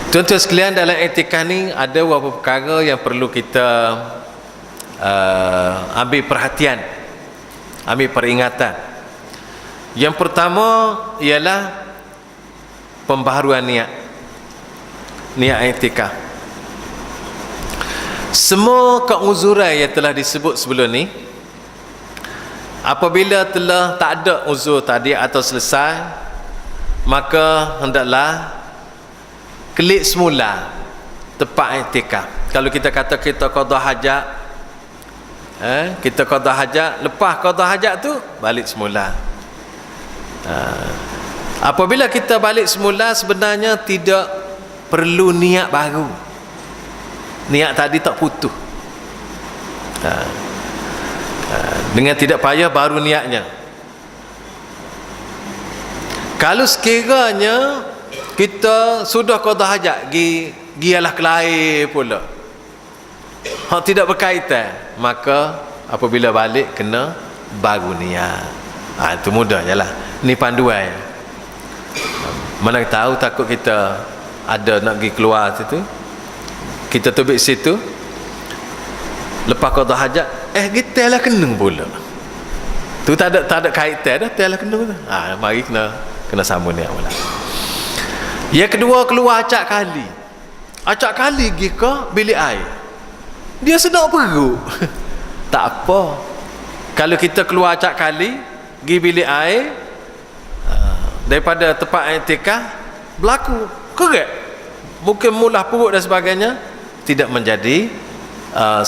Tuan-tuan sekalian, dalam i'tikaf ni ada beberapa perkara yang perlu kita ambil perhatian, ambil peringatan. Yang pertama ialah pembaharuan niat i'tikaf. Semua keuzuran yang telah disebut sebelum ni, apabila telah tak ada uzur tadi atau selesai, maka hendaklah kelik semula tempat i'tikaf. Kalau kita kata kita qada hajat, kita qada hajat, lepas qada hajat tu balik semula. Apabila kita balik semula, sebenarnya tidak perlu niat baru. Niat tadi tak putus. Dengan tidak payah baru niatnya. Kalau sekiranya kita sudah qada hajat, gialah ke lain pula, hak tidak berkaitan, maka apabila balik kena baru niat. Itu mudah je lah. Ni panduan. Mana tahu takut kita ada nak pergi keluar situ, kita tubik situ, lepas qada hajat, kita lah kena pula. Tu tak ada kaitan dah, tak lah kena pula. Mari kena sambung niat pula. Yang kedua, keluar acak kali. Acak kali pergi ke bilik air, dia sedap perut. Tak apa. Kalau kita keluar acak kali pergi bilik air, daripada tempat i'tikaf, berlaku korek, mungkin mulah perut dan sebagainya, tidak menjadi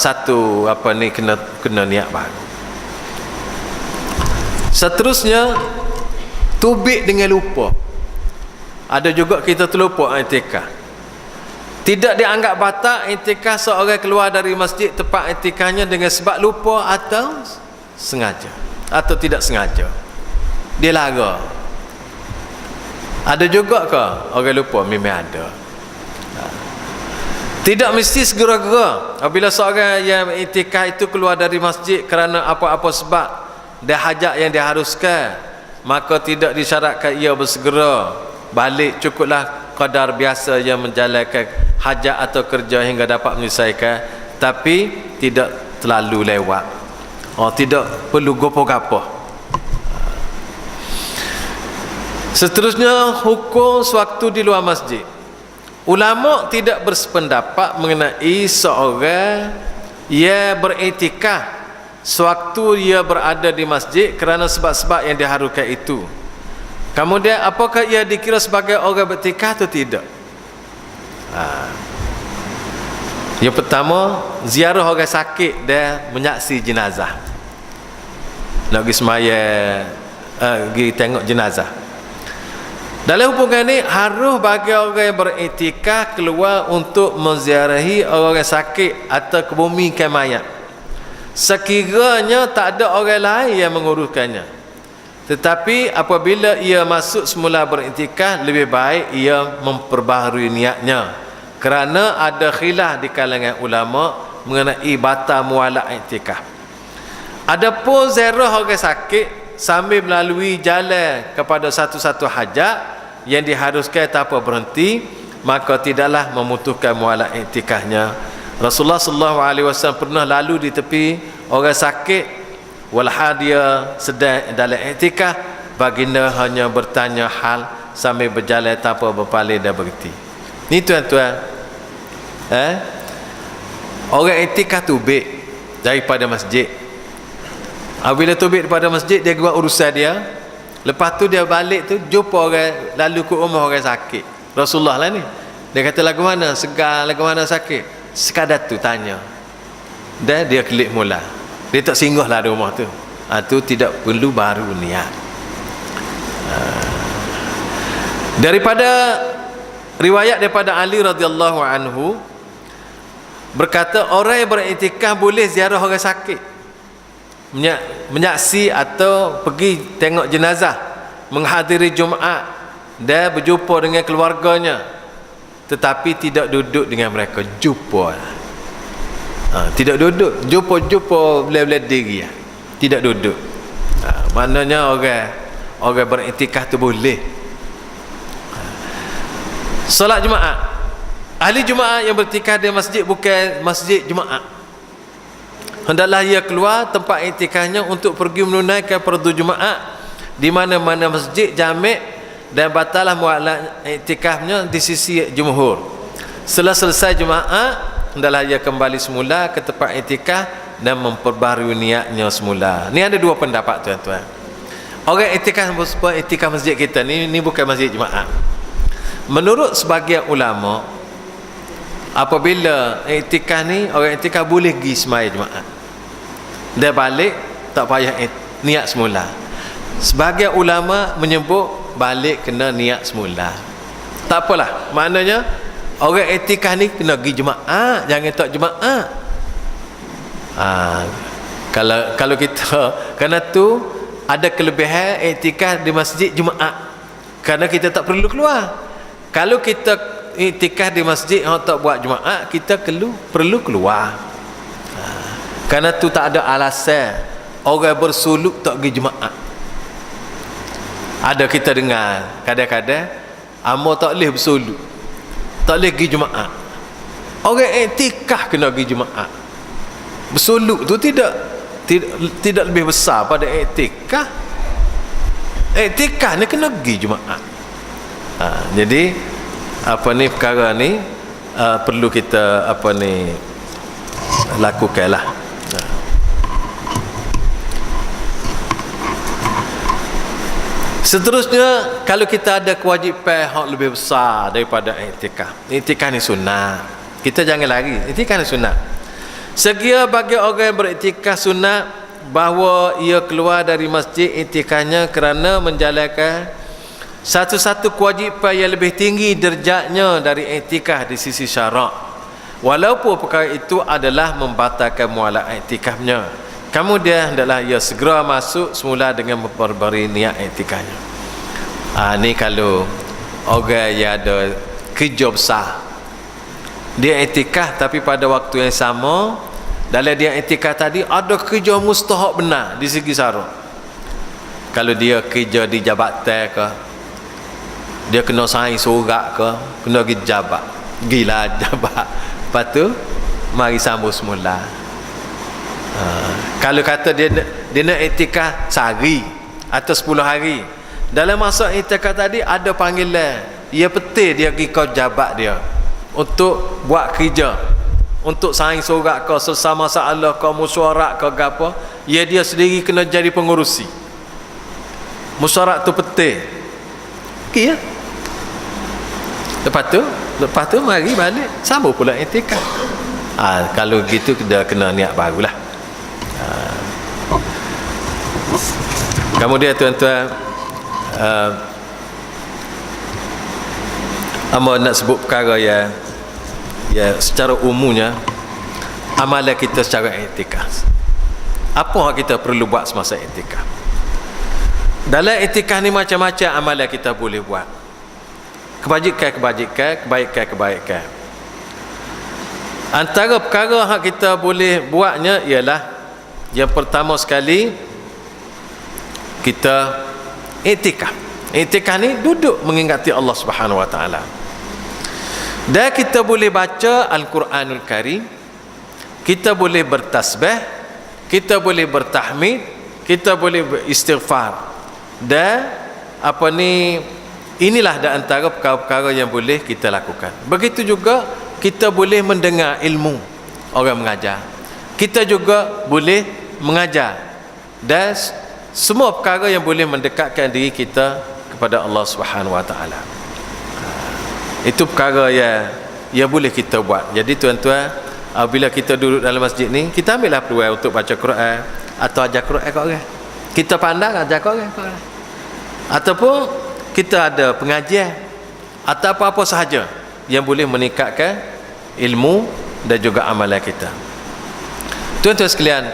satu kena niat baru. Seterusnya, tubik dengan lupa. Ada juga kita terlupa i'tikaf. Tidak dianggap batal i'tikaf seorang keluar dari masjid tempat i'tikafnya dengan sebab lupa atau sengaja atau tidak sengaja. Dia lara. Ada juga ke orang lupa? Memang ada. Tidak mesti segera-gera. Apabila seorang yang i'tikaf itu keluar dari masjid kerana apa-apa sebab dan hajat yang diharuskan, maka tidak disyaratkan ia bersegera balik. Cukuplah kadar biasa yang menjalankan hajat atau kerja hingga dapat menyelesaikan, tapi tidak terlalu lewat. Tidak perlu gopoh-gapoh. Seterusnya, hukum sewaktu di luar masjid. Ulama tidak bersependapat mengenai seorang yang beriktikaf sewaktu ia berada di masjid kerana sebab-sebab yang diharuskan itu. Kemudian, apakah ia dikira sebagai orang beriktikaf atau tidak? Yang pertama, ziarah orang sakit dan menyaksi jenazah. Nak pergi sembahyang, pergi tengok jenazah. Dalam hubungan ini, harus bagi orang yang beriktikaf keluar untuk menziarahi orang sakit atau kebumikan mayat, sekiranya tak ada orang lain yang menguruskannya. Tetapi apabila ia masuk semula beriktikaf, lebih baik ia memperbaharui niatnya, kerana ada khilaf di kalangan ulama mengenai batal mualak iktikaf. Adapun ziarah orang sakit sambil melalui jalan kepada satu-satu hajat yang diharuskan tanpa berhenti, maka tidaklah membutuhkan mualak iktikafnya. Rasulullah SAW pernah lalu di tepi orang sakit, walhal dia sedang dalam i'tikaf, baginda hanya bertanya hal sambil berjalan tanpa berpaling dan berhenti. Ni tuan-tuan, orang i'tikaf tubik daripada masjid. Bila tubik daripada masjid, dia buat urusan dia. Lepas tu dia balik tu, jumpa orang, lalu ke rumah orang sakit. Rasulullah lah ni, dia kata, lagu mana segar, lagu mana sakit, sekadar tu tanya, dan dia klik mula. Dia tak singgah lah di rumah tu. Tu tidak perlu baru niat. Daripada riwayat daripada Ali radhiyallahu anhu berkata, orang yang beriktikaf boleh ziarah orang sakit, menyaksi atau pergi tengok jenazah, menghadiri Jumaat dan berjumpa dengan keluarganya, tetapi tidak duduk dengan mereka. Jumpa, tidak duduk, jumpa belah-belah diri, tidak duduk. Maknanya orang beriktikaf tu boleh solat Jumaat, Ahli Jumaat yang bertikaf di masjid bukan masjid Jumaat, hendaklah ia keluar tempat iktikafnya untuk pergi menunaikan fardu Jumaat di mana-mana masjid jamek, dan batalah mualat iktikafnya di sisi jumhur. Setelah selesai Jumaat, hendaklah ia kembali semula ke tempat iktikaf dan memperbarui niatnya semula. Ni ada dua pendapat tuan-tuan. Orang iktikaf masjid kita ni bukan masjid Jumaat. Menurut sebahagian ulama, apabila iktikaf ni, orang iktikaf boleh pergi sembahyang Jumaat, dia balik tak payah niat semula. Sebahagian ulama menyebut balik kena niat semula. Tak apalah, maknanya orang iktikaf ni kena pergi Jumaat, jangan tak Jumaat. Kalau kita, kerana tu ada kelebihan iktikaf di masjid Jumaat, kerana kita tak perlu keluar. Kalau kita iktikaf di masjid tak buat Jumaat, kita perlu keluar. Kerana tu tak ada alasan orang bersuluk tak pergi Jumaat. Ada kita dengar kadang-kadang amo tak boleh bersuluk, tak boleh pergi Jumaat. Orang iktikaf kena pergi Jumaat. Bersuluk tu tidak lebih besar pada iktikaf. Iktikaf ni kena pergi Jumaat. Jadi perkara ni perlu kita lakukanlah. Seterusnya, kalau kita ada kewajipan yang lebih besar daripada iktikaf. Iktikaf ni sunnah, kita jangan lari. Iktikaf ni sunnah. Segia bagi orang yang beriktikaf sunnah bahawa ia keluar dari masjid iktikafnya kerana menjalankan satu-satu kewajipan yang lebih tinggi derajatnya dari iktikaf di sisi syarak, walaupun perkara itu adalah membatalkan mualat iktikafnya. Kemudian hendaklah ia segera masuk semula dengan memperbari niat iktikafnya. Ni kalau orang yang ada kerja besar, dia iktikaf tapi pada waktu yang sama dalam dia iktikaf tadi ada kerja mustahak benar di segi syarak. Kalau dia kerja di jabatan ke, dia kena sign surat ke, kena pergi jabat, gila jabat, lepas tu mari sambung semula. Kalau kata dia nak iktikaf sehari atau 10 hari, dalam masa iktikaf tadi ada panggilan, ia penting dia pergi ke jabat dia untuk buat kerja, untuk sign surat ke, selesai masalah ke, mesyuarat ke apa, dia sendiri kena jadi pengurusi. Mesyuarat tu penting. Okey ya. Lepas tu mari balik sambung pula iktikaf. Kalau gitu kita kena niat barulah. Kemudian tuan-tuan, amba nak sebut perkara ya secara umumnya amalan kita secara iktikaf. Apa yang kita perlu buat semasa iktikaf? Dalam iktikaf ni macam-macam amalan kita boleh buat. Kebajikan. Antara perkara yang kita boleh buatnya ialah, yang pertama sekali kita iktikaf. Iktikaf ni duduk mengingati Allah Subhanahu Wa Taala. Dan kita boleh baca Al-Quranul Karim, kita boleh bertasbih, kita boleh bertahmid, kita boleh beristighfar. Dan inilah di antara perkara-perkara yang boleh kita lakukan. Begitu juga kita boleh mendengar ilmu orang mengajar, kita juga boleh mengajar, dan semua perkara yang boleh mendekatkan diri kita kepada Allah Subhanahu Wa Taala. Itu perkara yang boleh kita buat. Jadi tuan-tuan, bila kita duduk dalam masjid ni, kita ambillah peluang untuk baca Quran atau ajar Quran kat orang. Kita pandang ajar kat orang. Ataupun kita ada pengajian atau apa-apa sahaja yang boleh meningkatkan ilmu dan juga amalan kita. Tuan-tuan sekalian,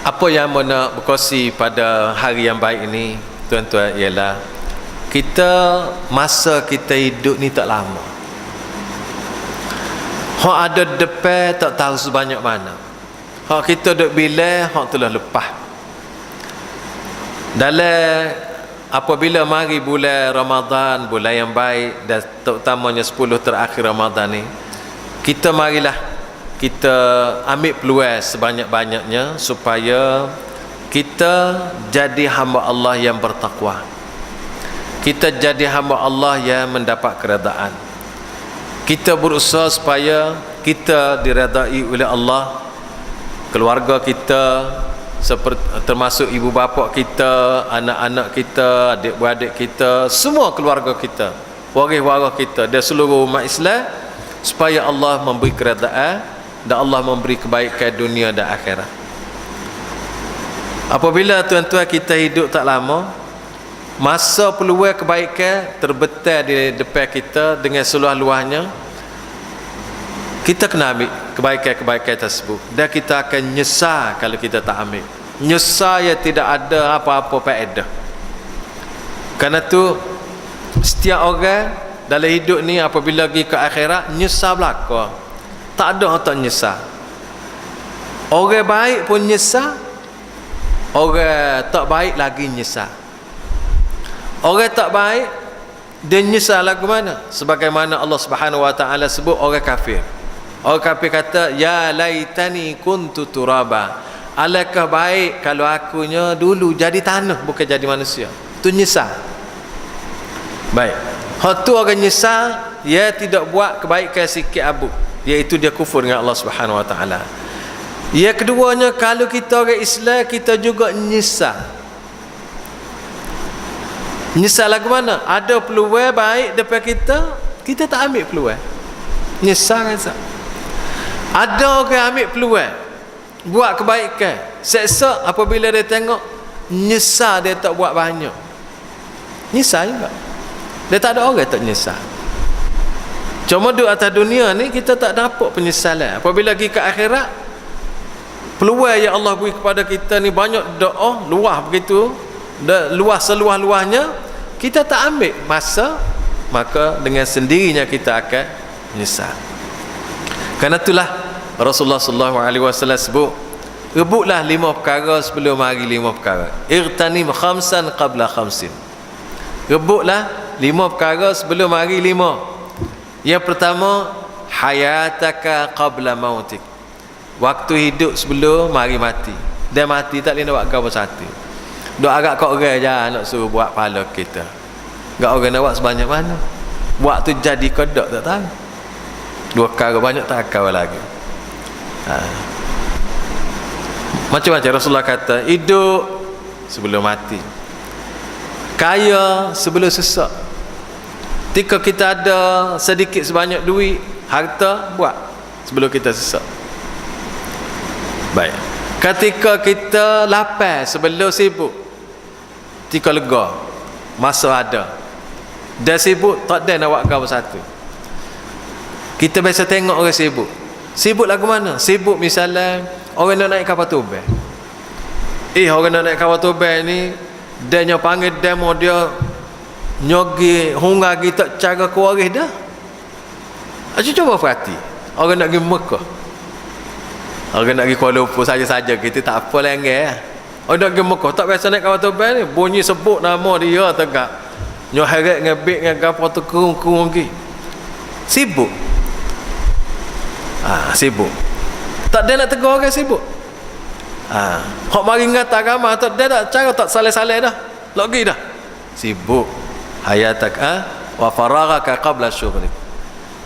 apa yang nak berkongsi pada hari yang baik ini, tuan-tuan, ialah masa kita hidup ni tak lama. Hak ada depan tak tahu sebanyak mana. Hak kita duk bilang hak telah lepas. Dalam apabila mari bulan Ramadan, bulan yang baik, dan terutamanya 10 terakhir Ramadan ni, kita marilah kita ambil peluang sebanyak-banyaknya supaya kita jadi hamba Allah yang bertakwa, kita jadi hamba Allah yang mendapat keredaan. Kita berusaha supaya kita diredai oleh Allah, keluarga kita, termasuk ibu bapa kita, anak-anak kita, adik-beradik kita, semua keluarga kita, waris-waris kita dan seluruh umat Islam, supaya Allah memberi keredaan dan Allah memberi kebaikan dunia dan akhirat. Apabila tuan-tuan kita hidup tak lama, masa peluang kebaikan terbetal di depan kita dengan seluas-luasnya, kita kena ambil kebaikan-kebaikan tersebut, dan kita akan nyesal kalau kita tak ambil. Nyesal yang tidak ada apa-apa faedah. Kerana tu setiap orang dalam hidup ni apabila pergi ke akhirat, nyesal belaka. Tak ada orang tak nyesal. Orang baik pun nyesal, orang tak baik lagi nyesal. Orang tak baik dia nyesal lagu mana? Sebagaimana Allah Subhanahu Wa Taala sebut orang kafir. Orang kafir kata, ya laitani kuntu turaba. Alangkah baik kalau akunya dulu jadi tanah bukan jadi manusia. Tu nyesal. Baik. Hak tu orang nyesal, dia tidak buat kebaikan sikit abu, iaitu dia kufur dengan Allah Subhanahu Wa Taala. Yang keduanya, kalau kita orang Islam, kita juga nyesal. Nyesal lagu mana? Ada peluang baik depan kita, kita tak ambil peluang. Nyesal rasa. Ada orang ambil peluang buat kebaikan, seksa, apabila dia tengok nyesal, dia tak buat banyak. Nyesal juga. Dia tak ada orang tak nyesal. Cuma duduk atas dunia ni kita tak dapat penyesalan. Apabila pergi ke akhirat, peluang yang Allah beri kepada kita ni banyak, doa luah begitu, luas seluas-luasnya, kita tak ambil masa, maka dengan sendirinya kita akan menyesal. Kerana itulah Rasulullah SAW sebut, rebutlah 5 perkara sebelum hari 5 perkara. Irtanim khamsan qabla khamsin. Rebutlah 5 perkara sebelum hari 5. Yang pertama, hayataka qabla mautik. Waktu hidup sebelum mari mati. Dia mati tak boleh nak buat apa satu. Duk agak kat orang je nak suruh buat pahala kita. Gak orang nak buat sebanyak mana. Buat tu jadi kodok tak tahu. 2 perkara banyak tak kau lagi. Macam-macam Rasulullah kata, hidup sebelum mati, kaya sebelum sesak. Ketika kita ada sedikit sebanyak duit, harta, buat sebelum kita sesak. Baik. Ketika kita lapar sebelum sibuk. Ketika lega, masa ada. Dah sibuk, tak ada nak buat apa satu. Kita biasa tengok orang sibuk. Sibuk lagu mana? Sibuk misalnya orang nak naik kapal turbin. Orang nak naik kapal turbin ni, dia yang panggil demo dia nyogi hungar kita cara kewaris dah. Cuba perhati. Orang nak pergi Mekah, orang nak pergi Kuala Lumpur saja-saja, kita tak apa lagi. Orang nak pergi Mekah tak biasa naik kapal turbin ni, bunyi sebut nama dia tegak. Nyoh heret ngebik dengan kapal tu kurung-kurung lagi. Sibuk. Sibuk. Tak ada nak tegur orang sibuk. Hak mari ngata agama tak ada cara tak saleh-saleh dah. Lagi dah. Sibuk. Hayatak wa faraghaka qabla syughlik.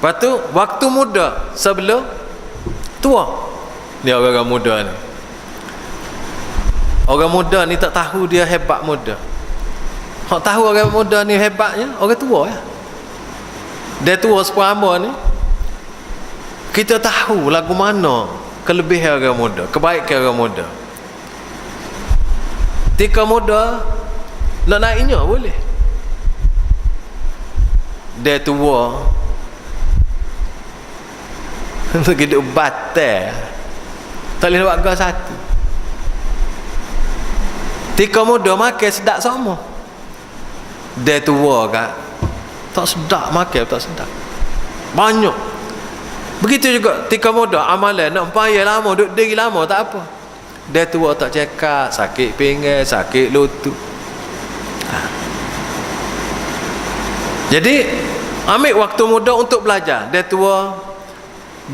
Lepas tu waktu muda sebelum tua. Ni orang muda ni. Orang muda ni tak tahu dia hebat muda. Hak tahu orang muda ni hebatnya orang tua ya. Dia tua seperama ni, kita tahu lagu mana kelebihan orang muda, kebaikan orang muda. Ketika muda nak naiknya boleh. Dia tua hidup batal, tak boleh buat apa satu. Ketika muda makan sedap sama. Dia tua kan, tak sedap makan, tak sedap. Banyak. Begitu juga ketika muda amalan nak payah lama, duduk diri lama tak apa. Dia tua tak cekak, sakit pinggang, sakit lutut. Jadi ambil waktu muda untuk belajar. Dia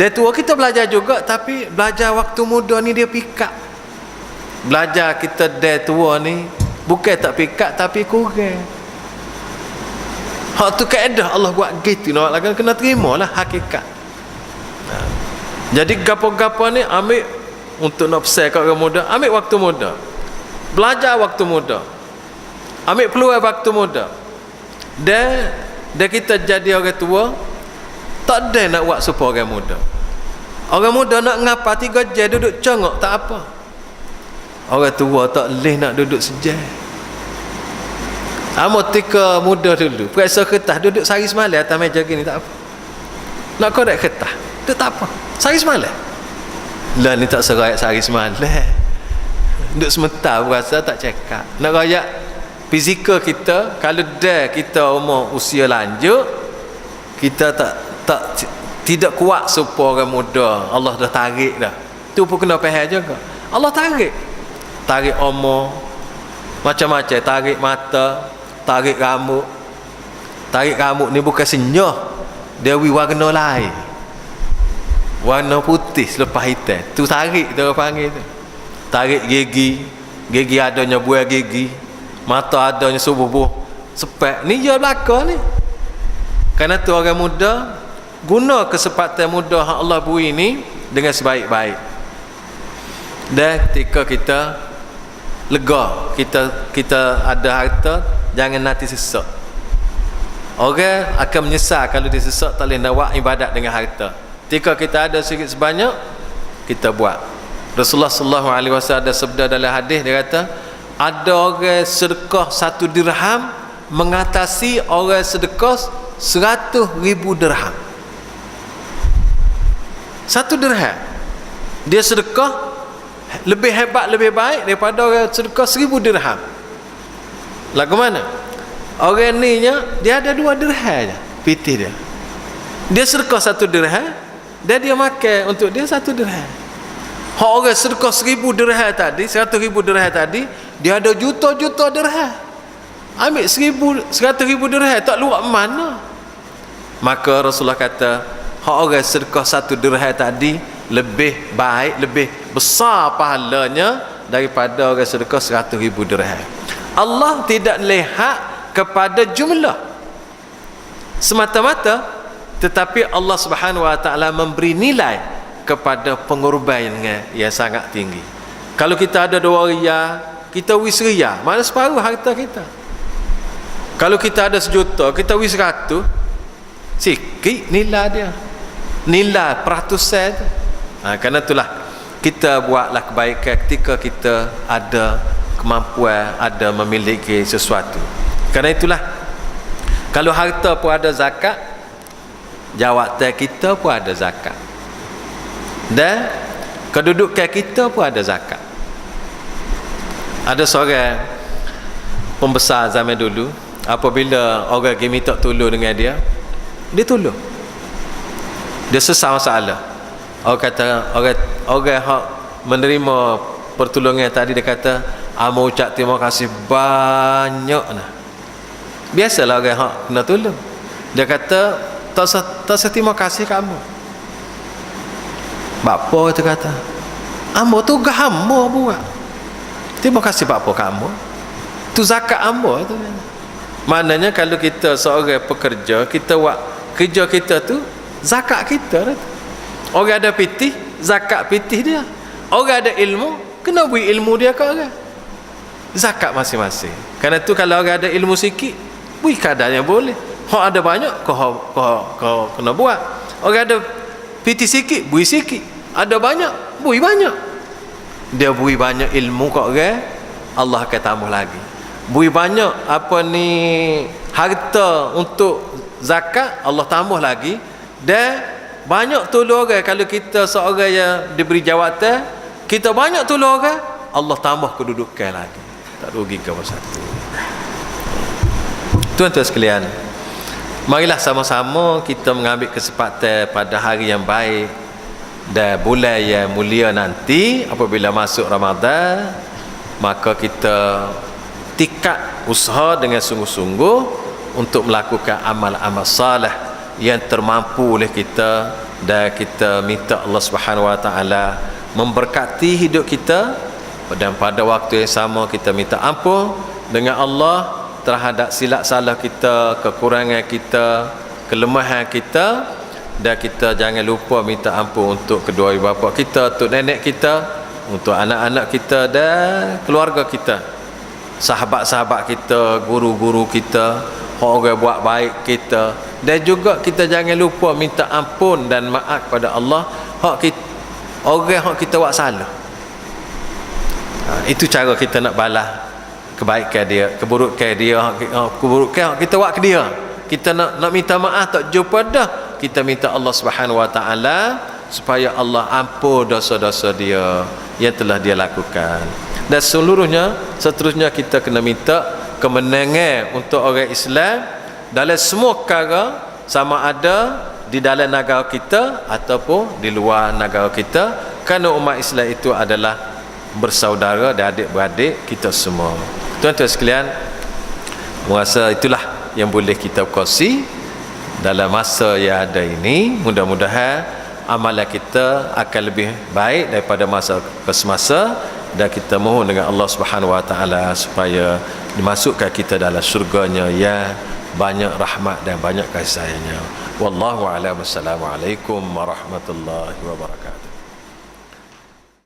tua kita belajar juga, tapi belajar waktu muda ni dia pikat. Belajar kita dia tua ni bukan tak pikat tapi kurang. Hak tu kaedah Allah buat gitu, nak kena terimalah hakikat. Jadi gapo-gapo ni ambil untuk nak pesan kat orang muda, ambil waktu muda. Belajar waktu muda. Ambil peluang waktu muda. Dan kita jadi orang tua, tak ada nak buat supaya orang muda. Orang muda nak ngapa 3 jam duduk cengok tak apa. Orang tua tak boleh nak duduk sejam. Ketika muda dulu, periksa kertas duduk sehari semalam atas meja gini tak apa. Nak korek kertas, tu tak apa. Sehari semalam. Lah ni tak seroyak sehari semalam. Duduk sementara berasa tak cekak. Nak royak fizikal kita, kalau dah kita umur usia lanjut, kita tidak kuat supaya orang muda. Allah dah tarik dah. Tu pun kena faham juga. Allah tarik umur macam-macam, tarik mata, tarik rambut. Tarik rambut ni bukan senyah, dia warna lain, warna putih selepas hitam. Tu tarik dia orang panggil tu. Tarik gigi adanya buah gigi, mata adanya subuh sepek. Ni je belaka ni. Kerana tu orang muda guna kesempatan muda yang Allah beri ni dengan sebaik-baik. Dan ketika kita lega, kita ada harta, jangan nanti sesak. Orang akan menyesal kalau dia sesak tak boleh nak buat ibadat dengan harta. Ketika kita ada sikit sebanyak, kita buat. Rasulullah sallallahu alaihi wasallam ada sabda dalam hadis, dia kata ada orang sedekah 1 dirham mengatasi orang sedekah 100,000 dirham. 1 dirham dia sedekah lebih hebat, lebih baik daripada orang sedekah 1000 dirham. Lagu mana? Orang ni dia ada 2 dirham je pitih dia. Dia sedekah 1 dirham dan dia makan untuk dia 1 dirham. Hak orang sedekah 1000 dirham tadi, 100,000 dirham tadi, dia ada juta-juta dirham. Ambil 100,000 dirham tak luar mana. Maka Rasulullah kata, hak orang sedekah 1 dirham tadi lebih baik, lebih besar pahalanya daripada orang sedekah 100,000 dirham. Allah tidak lihat kepada jumlah semata-mata, tetapi Allah Subhanahu wa taala memberi nilai kepada pengorbanan yang sangat tinggi. Kalau kita ada 2 riyal, kita wis riyal, mana separuh harta kita. Kalau kita ada 1 juta, kita wis 100, sikit nilai dia, nilai peratusan tu. Kerana itulah kita buatlah kebaikan ketika kita ada kemampuan, ada memiliki sesuatu. Kerana itulah kalau harta pun ada zakat, jawatan kita pun ada zakat, dan kedudukan kita pun ada zakat. Ada seorang pembesar zaman dulu, apabila orang pergi minta tolong dengan dia tolong. Dia selesai masalah. Orang kata, orang hak menerima pertolongan tadi, dia kata, amo ucap terima kasih banyak nah. Biasalah orang hak kena tolong. Dia kata, tak terima kasih kamu. Bapa itu kata, amo tugas amo buat. Terima kasih bapa kamu. Tu zakat amo tu. Maknanya kalau kita seorang pekerja, kita buat kerja kita tu zakat kita. Orang ada pitih, zakat pitih dia. Orang ada ilmu, kena beri ilmu dia ke orang. Zakat masing-masing. Kerana tu kalau orang ada ilmu sikit, beri kadarnya boleh. Hak ada banyak, kau kena buat. Orang ada pitih sikit, beri sikit. Ada banyak, beri banyak. Dia beri banyak ilmu kat orang, Allah akan tambah lagi. Beri banyak harta untuk zakat, Allah tambah lagi. Dan banyak tolong orang. Kalau kita seorang yang diberi jawatan, kita banyak tolong orang, Allah tambah kedudukan lagi. Tak rugi ke satu. Tuan-tuan sekalian, marilah sama-sama kita mengambil kesempatan pada hari yang baik dan bulan yang mulia nanti. Apabila masuk Ramadan, maka kita tikad usaha dengan sungguh-sungguh untuk melakukan amal-amal saleh yang termampu oleh kita, dan kita minta Allah Subhanahu wa taala memberkati hidup kita, dan pada waktu yang sama kita minta ampun dengan Allah terhadap silap salah kita, kekurangan kita, kelemahan kita, dan kita jangan lupa minta ampun untuk kedua ibu bapa kita, untuk nenek kita, untuk anak-anak kita dan keluarga kita, sahabat-sahabat kita, guru-guru kita, orang buat baik kita, dan juga kita jangan lupa minta ampun dan maaf kepada Allah orang hak kita buat salah. Itu cara kita nak balas kebaikan dia, keburukan dia, keburukan hak kita buat ke dia. Kita nak minta maaf tak jumpa dah, kita minta Allah Subhanahu wa taala supaya Allah ampun dosa-dosa dia yang telah dia lakukan. Dan seterusnya kita kena minta kemenangan untuk orang Islam dalam semua perkara, sama ada di dalam negara kita ataupun di luar negara kita, kerana umat Islam itu adalah bersaudara dan adik-beradik kita semua. Tuan-tuan sekalian, merasa itulah yang boleh kita kongsi dalam masa yang ada ini. Mudah-mudahan amalan kita akan lebih baik daripada masa ke semasa, dan kita mohon dengan Allah Subhanahu wa taala supaya dimasukkan kita dalam syurganya yang banyak rahmat dan banyak kasih sayangnya. Wallahu a'lam. Assalamualaikum warahmatullahi wabarakatuh.